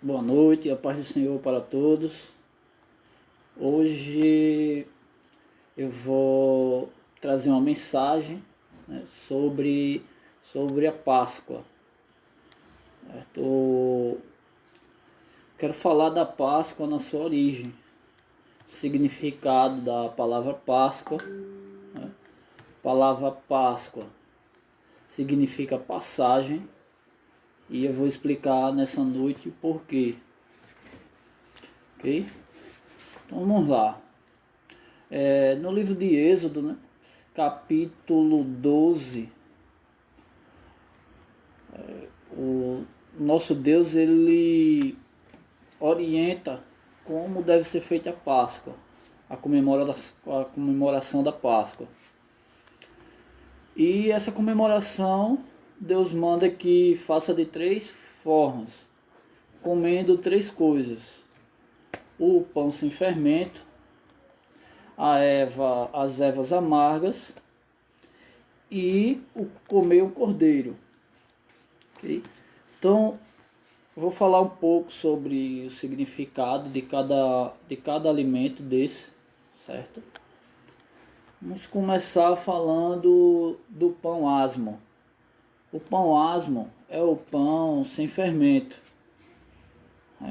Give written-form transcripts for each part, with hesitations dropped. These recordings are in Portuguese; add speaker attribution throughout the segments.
Speaker 1: Boa noite, a paz do Senhor para todos. Hoje eu vou trazer uma mensagem, né, sobre a Páscoa. Quero falar da Páscoa na sua origem, significado da palavra Páscoa. Né? Palavra Páscoa significa passagem e eu vou explicar nessa noite o porquê. Ok? Então vamos lá. No livro de Êxodo, né, capítulo 12, o nosso Deus ele orienta como deve ser feita a Páscoa, a comemoração da Páscoa. E essa comemoração, Deus manda que faça de 3 formas, comendo 3 coisas: o pão sem fermento, as ervas amargas e comer o cordeiro. Okay? Então, vou falar um pouco sobre o significado de cada alimento desse, certo? Vamos começar falando do pão asmo. O pão asmo é o pão sem fermento.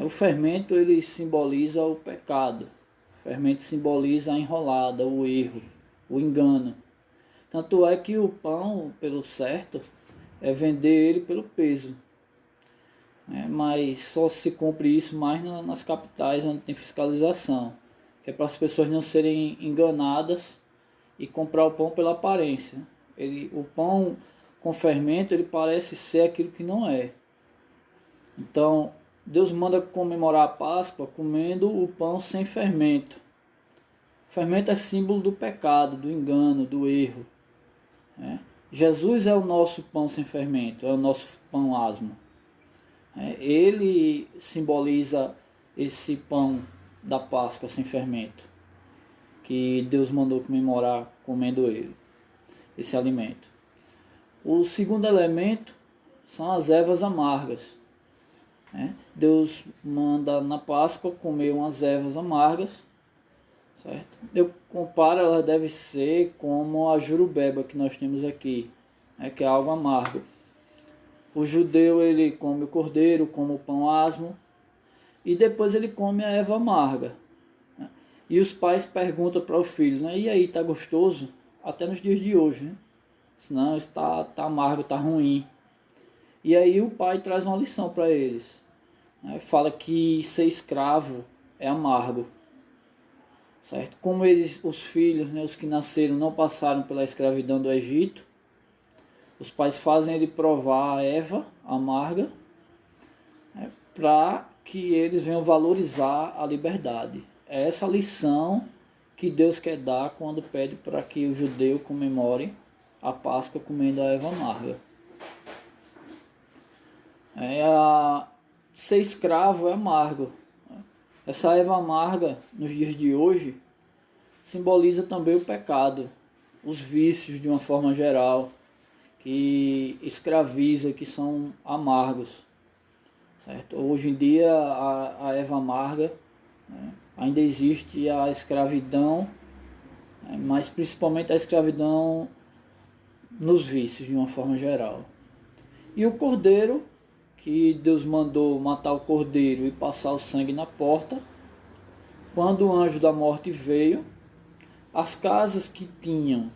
Speaker 1: O fermento ele simboliza o pecado. O fermento simboliza a enrolada, o erro, o engano. Tanto é que o pão, pelo certo, é vender ele pelo peso. Mas só se cumpre isso mais nas capitais onde tem fiscalização, que é para as pessoas não serem enganadas e comprar o pão pela aparência. O pão com fermento ele parece ser aquilo que não é. Então Deus manda comemorar a Páscoa comendo o pão sem fermento. O fermento é símbolo do pecado, do engano, do erro. Jesus é o nosso pão sem fermento, é o nosso pão asmo. Ele simboliza esse pão da Páscoa sem fermento, que Deus mandou comemorar comendo ele, esse alimento. O segundo elemento são as ervas amargas. Deus manda na Páscoa comer umas ervas amargas, certo? Eu comparo, ela deve ser como a jurubeba que nós temos aqui, que é algo amargo. O judeu ele come o cordeiro, come o pão asmo e depois ele come a erva amarga. E os pais perguntam para os filhos, e aí, tá gostoso? Até nos dias de hoje, né? Senão está amargo, está ruim. E aí o pai traz uma lição para eles. Fala que ser escravo é amargo. Certo? Como os filhos, os que nasceram, não passaram pela escravidão do Egito, os pais fazem ele provar a erva amarga, para que eles venham valorizar a liberdade. É essa lição que Deus quer dar quando pede para que o judeu comemore a Páscoa comendo a erva amarga. Ser escravo é amargo. Essa erva amarga, nos dias de hoje, simboliza também o pecado, os vícios de uma forma geral, que escraviza, que são amargos. Certo? Hoje em dia a erva amarga, ainda existe a escravidão, mas principalmente a escravidão nos vícios de uma forma geral. E o cordeiro, que Deus mandou matar o cordeiro e passar o sangue na porta. Quando o anjo da morte veio, as casas que tinham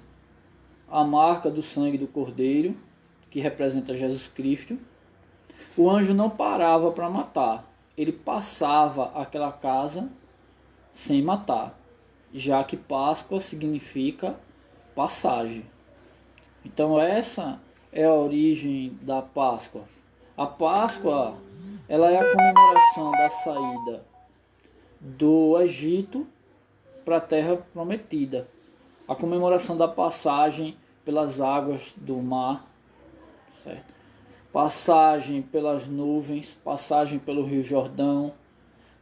Speaker 1: a marca do sangue do cordeiro, que representa Jesus Cristo, o anjo não parava para matar, ele passava aquela casa sem matar, já que Páscoa significa passagem. Então essa é a origem da Páscoa. A Páscoa ela é a comemoração da saída do Egito para a Terra Prometida. A comemoração da passagem pelas águas do mar, certo? Passagem pelas nuvens, passagem pelo Rio Jordão,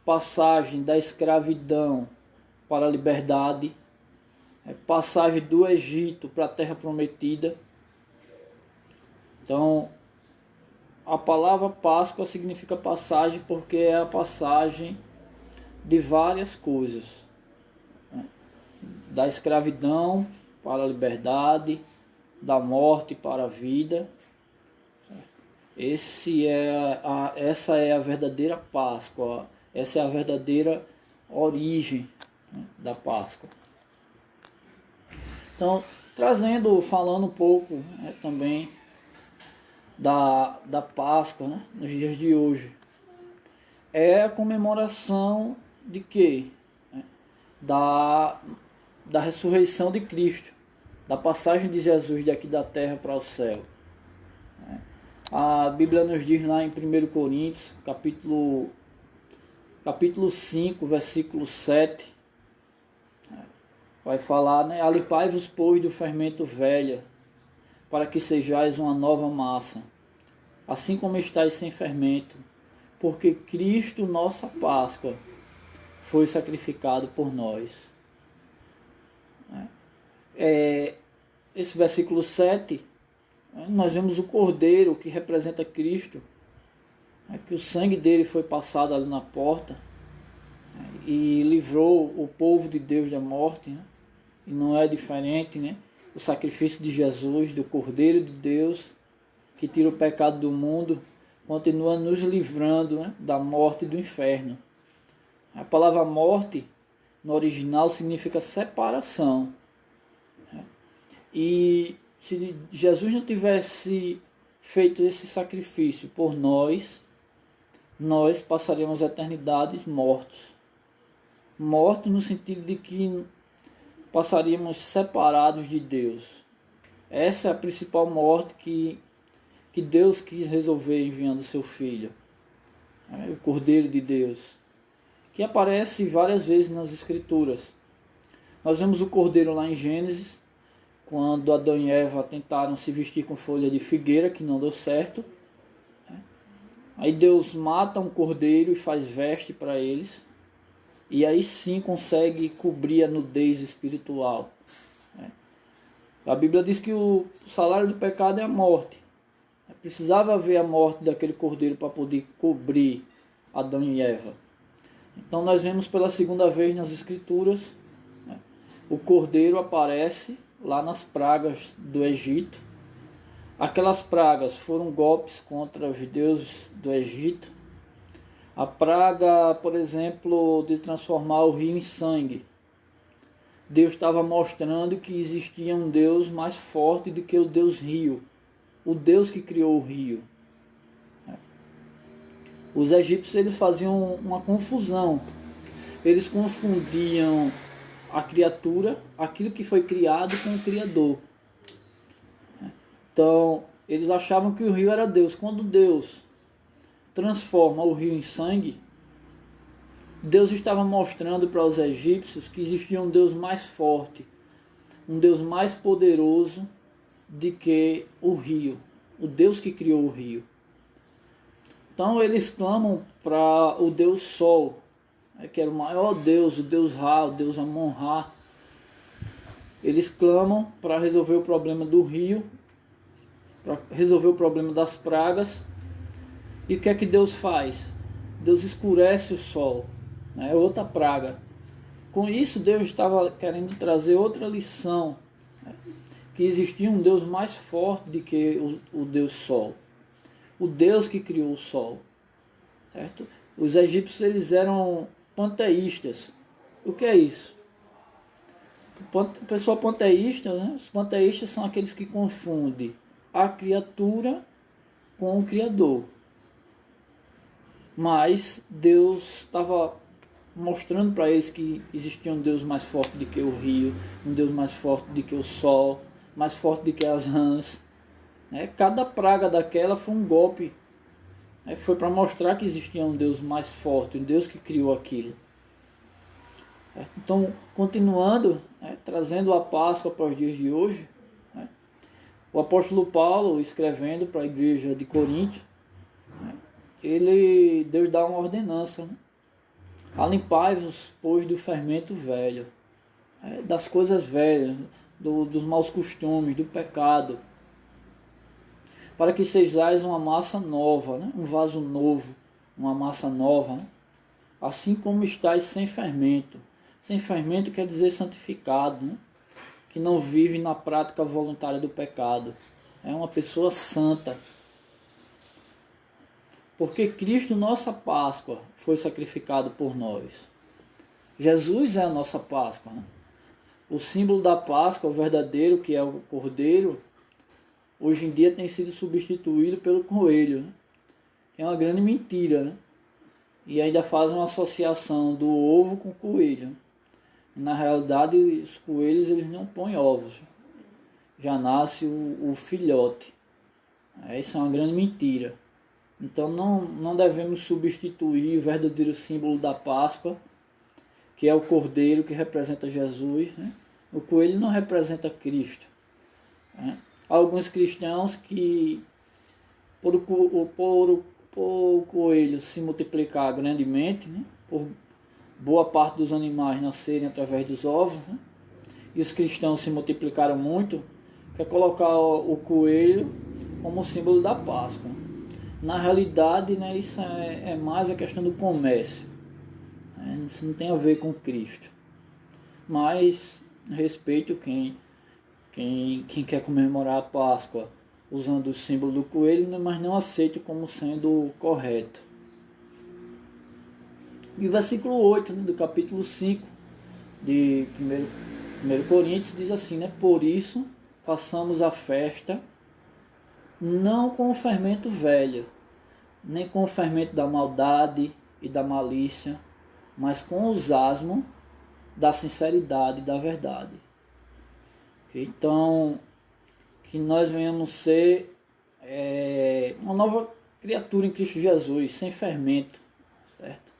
Speaker 1: passagem da escravidão para a liberdade, passagem do Egito para a Terra Prometida. Então, a palavra Páscoa significa passagem porque é a passagem de várias coisas, né? Da escravidão para a liberdade, da morte para a vida. Essa é a verdadeira Páscoa, essa é a verdadeira origem, né, da Páscoa. Então, falando um pouco, né, também da Páscoa, né, nos dias de hoje. É a comemoração de quê? Da ressurreição de Cristo, da passagem de Jesus daqui da terra para o céu. A Bíblia nos diz lá em 1 Coríntios, capítulo 5, versículo 7, vai falar, né? Alipai-vos, pois, do fermento velho, para que sejais uma nova massa, assim como estáis sem fermento, porque Cristo, nossa Páscoa, foi sacrificado por nós. Esse versículo 7, nós vemos o Cordeiro, que representa Cristo, que o sangue dele foi passado ali na porta e livrou o povo de Deus da morte, né? E não é diferente, né? O sacrifício de Jesus, do Cordeiro de Deus, que tira o pecado do mundo, continua nos livrando, né, da morte e do inferno. A palavra morte, no original, significa separação. E se Jesus não tivesse feito esse sacrifício por nós, nós passaríamos a eternidade mortos. Mortos no sentido de que passaríamos separados de Deus. Essa é a principal morte que Deus quis resolver enviando seu Filho, o Cordeiro de Deus, que aparece várias vezes nas Escrituras. Nós vemos o Cordeiro lá em Gênesis, quando Adão e Eva tentaram se vestir com folha de figueira, que não deu certo. Aí Deus mata um cordeiro e faz veste para eles. E aí sim consegue cobrir a nudez espiritual. A Bíblia diz que o salário do pecado é a morte. Precisava haver a morte daquele cordeiro para poder cobrir Adão e Eva. Então nós vemos pela segunda vez nas Escrituras, né, o cordeiro aparece lá nas pragas do Egito. Aquelas pragas foram golpes contra os deuses do Egito. A praga, por exemplo, de transformar o rio em sangue. Deus estava mostrando que existia um Deus mais forte do que o Deus rio, o Deus que criou o rio. Os egípcios, eles faziam uma confusão. Eles confundiam a criatura, aquilo que foi criado, com o Criador. Então, eles achavam que o rio era Deus. Quando Deus transforma o rio em sangue, Deus estava mostrando para os egípcios que existia um Deus mais forte, um Deus mais poderoso do que o rio, o Deus que criou o rio. Então eles clamam para o Deus Sol, que era o maior Deus, o Deus Ra, o Deus Amon-Ra. Eles clamam para resolver o problema do rio, para resolver o problema das pragas. E o que é que Deus faz? Deus escurece o sol, é outra praga. Com isso, Deus estava querendo trazer outra lição, que existia um Deus mais forte do que o Deus Sol, o Deus que criou o Sol, certo? Os egípcios, eles eram panteístas. O que é isso? O pessoal panteísta, né? Os panteístas são aqueles que confundem a criatura com o Criador. Mas Deus estava mostrando para eles que existia um Deus mais forte do que o rio, um Deus mais forte do que o sol, mais forte do que as rãs. Cada praga daquela foi um golpe. Foi para mostrar que existia um Deus mais forte, um Deus que criou aquilo. Então, continuando, trazendo a Páscoa para os dias de hoje, o apóstolo Paulo, escrevendo para a igreja de Corinto, Deus dá uma ordenança, né? Alimpai-vos, pois, do fermento velho, das coisas velhas, dos maus costumes, do pecado. para que sejais uma massa nova, né? Um vaso novo, uma massa nova, né? Assim como estáis sem fermento. Sem fermento quer dizer santificado, né? Que não vive na prática voluntária do pecado. É uma pessoa santa. Porque Cristo, nossa Páscoa, foi sacrificado por nós. Jesus é a nossa Páscoa, né? O símbolo da Páscoa, o verdadeiro, que é o cordeiro, hoje em dia tem sido substituído pelo coelho, né? Que é uma grande mentira, né? E ainda fazem uma associação do ovo com o coelho. Na realidade, os coelhos eles não põem ovos, já nasce o filhote. Isso é uma grande mentira. Então não devemos substituir o verdadeiro símbolo da Páscoa, que é o cordeiro que representa Jesus, né? O coelho não representa Cristo, né? Há alguns cristãos que, por o coelho se multiplicar grandemente, né? Por boa parte dos animais nascerem através dos ovos, né? E os cristãos se multiplicaram muito, quer colocar o coelho como símbolo da Páscoa. Na realidade, né, isso é mais a questão do comércio, né? Isso não tem a ver com Cristo. Mas respeito quem quer comemorar a Páscoa usando o símbolo do coelho, mas não aceito como sendo correto. E o versículo 8, né, do capítulo 5 de 1 Coríntios diz assim, né? Por isso façamos a festa não com o fermento velho, nem com o fermento da maldade e da malícia, mas com os asmos da sinceridade e da verdade. Então, que nós venhamos ser uma nova criatura em Cristo Jesus, sem fermento, certo?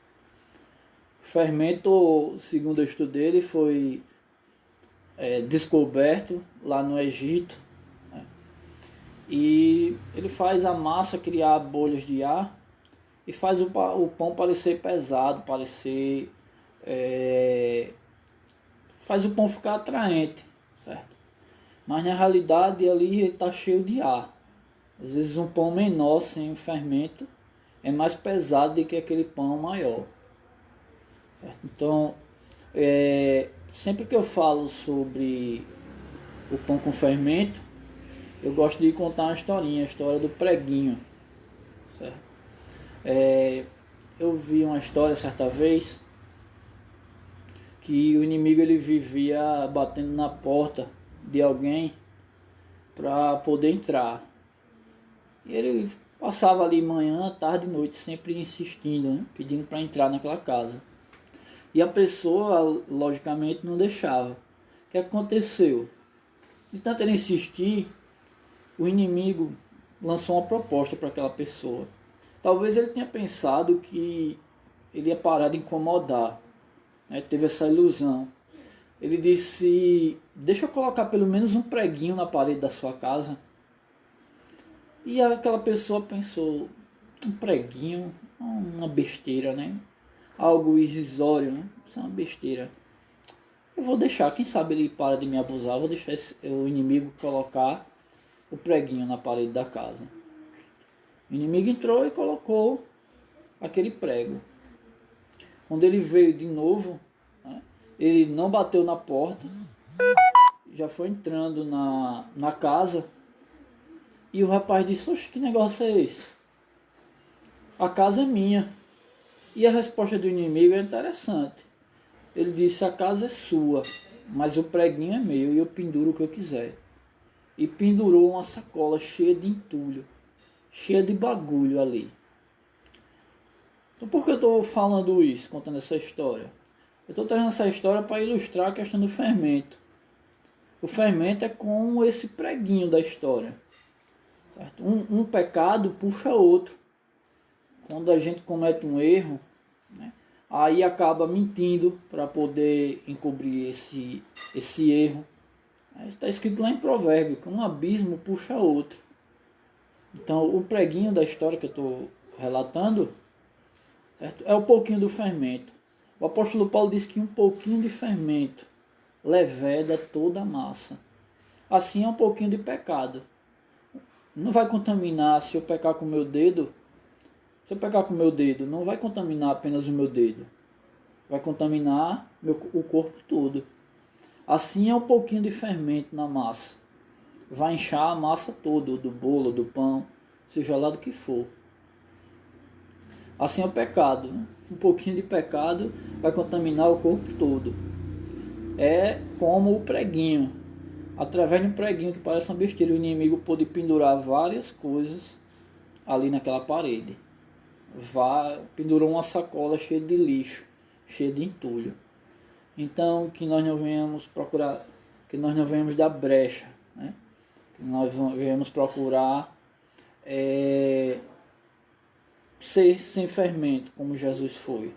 Speaker 1: O fermento, segundo eu estudei, ele foi descoberto lá no Egito, né? E ele faz a massa criar bolhas de ar e faz o pão parecer pesado, faz o pão ficar atraente, certo? Mas na realidade ali ele está cheio de ar. Às vezes um pão menor sem fermento é mais pesado do que aquele pão maior, certo? Então, sempre que eu falo sobre o pão com fermento, eu gosto de contar uma historinha, a história do preguinho, certo? Eu vi uma história certa vez que o inimigo ele vivia batendo na porta de alguém para poder entrar. E ele passava ali manhã, tarde e noite, sempre insistindo, né? Pedindo para entrar naquela casa. E a pessoa, logicamente, não deixava. O que aconteceu? De tanto ele insistir, o inimigo lançou uma proposta para aquela pessoa. Talvez ele tenha pensado que ele ia parar de incomodar, né? Teve essa ilusão. Ele disse, deixa eu colocar pelo menos um preguinho na parede da sua casa. E aquela pessoa pensou, um preguinho, uma besteira, né? Algo irrisório, né? Isso é uma besteira. Eu vou deixar, quem sabe ele para de me abusar, eu vou deixar o inimigo colocar o preguinho na parede da casa. O inimigo entrou e colocou aquele prego. Quando ele veio de novo, né, ele não bateu na porta, já foi entrando na casa, e o rapaz disse, oxe, que negócio é esse? A casa é minha. E a resposta do inimigo é interessante. Ele disse, a casa é sua, mas o preguinho é meu e eu penduro o que eu quiser. E pendurou uma sacola cheia de entulho, cheia de bagulho ali. Então por que eu estou falando isso, contando essa história? Eu estou trazendo essa história para ilustrar a questão do fermento. O fermento é como esse preguinho da história. Certo? Um pecado puxa outro. Quando a gente comete um erro, né, aí acaba mentindo para poder encobrir esse erro. Está escrito lá em Provérbio que um abismo puxa outro. Então o preguinho da história que eu estou relatando, certo, é um pouquinho do fermento. O apóstolo Paulo diz que um pouquinho de fermento leveda toda a massa. Assim é um pouquinho de pecado. Não vai contaminar se eu pecar com o meu dedo. Se eu pecar com o meu dedo, não vai contaminar apenas o meu dedo. Vai contaminar o corpo todo. Assim é um pouquinho de fermento na massa. Vai inchar a massa toda, do bolo, do pão, seja lá do que for. Assim é o pecado. Né? Um pouquinho de pecado vai contaminar o corpo todo. É como o preguinho. Através de um preguinho que parece uma besteira, o inimigo pôde pendurar várias coisas ali naquela parede. Pendurou uma sacola cheia de lixo, cheia de entulho. Então, que nós não venhamos procurar, que nós não venhamos dar brecha, né? Que nós venhamos procurar ser sem fermento, como Jesus foi,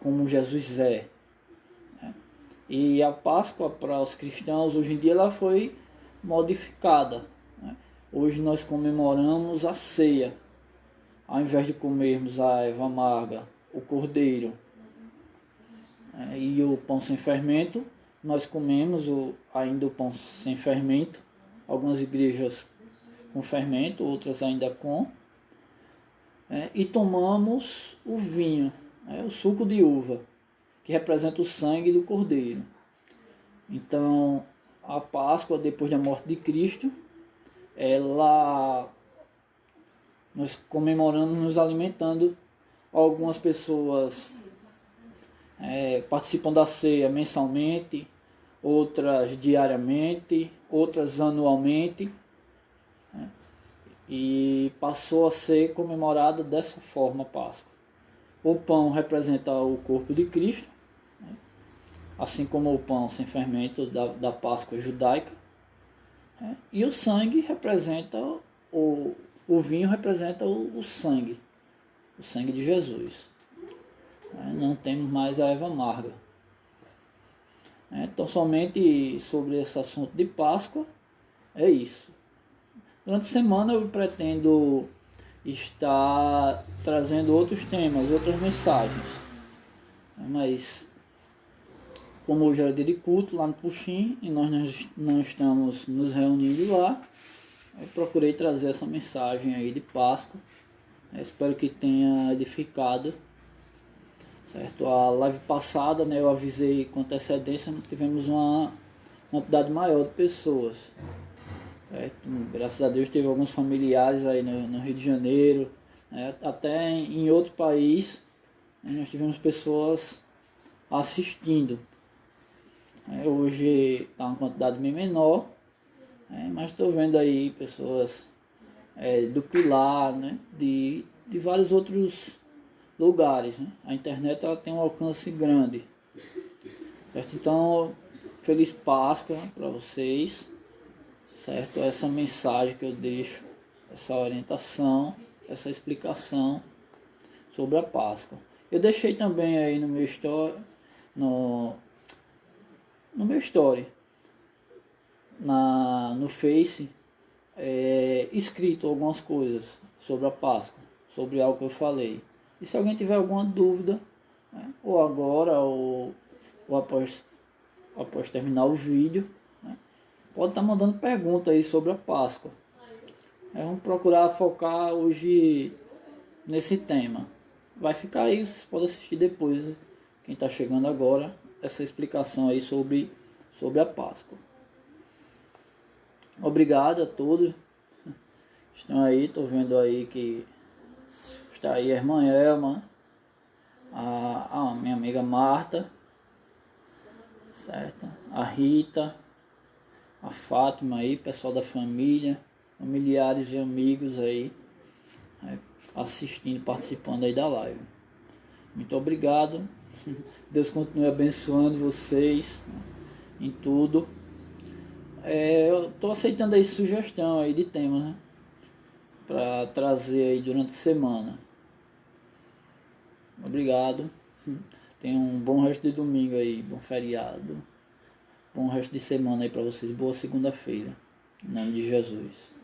Speaker 1: como Jesus é. Né? E a Páscoa para os cristãos, hoje em dia, ela foi modificada. Né? Hoje nós comemoramos a ceia. Ao invés de comermos a erva amarga, o cordeiro e o pão sem fermento, nós comemos ainda o pão sem fermento. Algumas igrejas com fermento, outras ainda com. E tomamos o vinho, o suco de uva, que representa o sangue do cordeiro. Então, a Páscoa, depois da morte de Cristo, nós comemoramos nos alimentando. Algumas pessoas participam da ceia mensalmente, outras diariamente, outras anualmente. Né? E passou a ser comemorada dessa forma a Páscoa. O pão representa o corpo de Cristo, né? Assim como o pão sem fermento da Páscoa judaica. Né? E o sangue representa o vinho representa o sangue de Jesus. Não temos mais a erva amarga. Então, somente sobre esse assunto de Páscoa, é isso. Durante a semana eu pretendo estar trazendo outros temas, outras mensagens. Mas, como hoje era dia de culto lá no Puxim, e nós não estamos nos reunindo lá, eu procurei trazer essa mensagem aí de Páscoa. Espero que tenha edificado. Certo? A live passada, né, eu avisei com antecedência, tivemos uma quantidade maior de pessoas. Certo? Graças a Deus teve alguns familiares aí no Rio de Janeiro, né, até em outro país, né, nós tivemos pessoas assistindo. Hoje está uma quantidade bem menor, mas estou vendo aí pessoas do Pilar, né, de vários outros lugares. Né? A internet ela tem um alcance grande. Certo? Então, feliz Páscoa para vocês. Certo? Essa mensagem que eu deixo, essa orientação, essa explicação sobre a Páscoa. Eu deixei também aí no meu story, no meu story, no Face, escrito algumas coisas sobre a Páscoa, sobre algo que eu falei. E se alguém tiver alguma dúvida, né, ou agora, ou após terminar o vídeo, né, pode estar mandando pergunta aí sobre a Páscoa. Vamos procurar focar hoje nesse tema. Vai ficar aí, vocês podem assistir depois, quem está chegando agora, essa explicação aí sobre a Páscoa. Obrigado a todos que estão aí, estou vendo aí que está aí a irmã Elma, a minha amiga Marta, certo? A Rita, a Fátima aí, pessoal da família, familiares e amigos aí, assistindo, participando aí da live. Muito obrigado. Deus continue abençoando vocês, né, em tudo. Eu estou aceitando aí sugestão aí de temas, né, para trazer aí durante a semana. Obrigado. Tenham um bom resto de domingo aí, bom feriado. Bom resto de semana aí para vocês. Boa segunda-feira. Em nome de Jesus.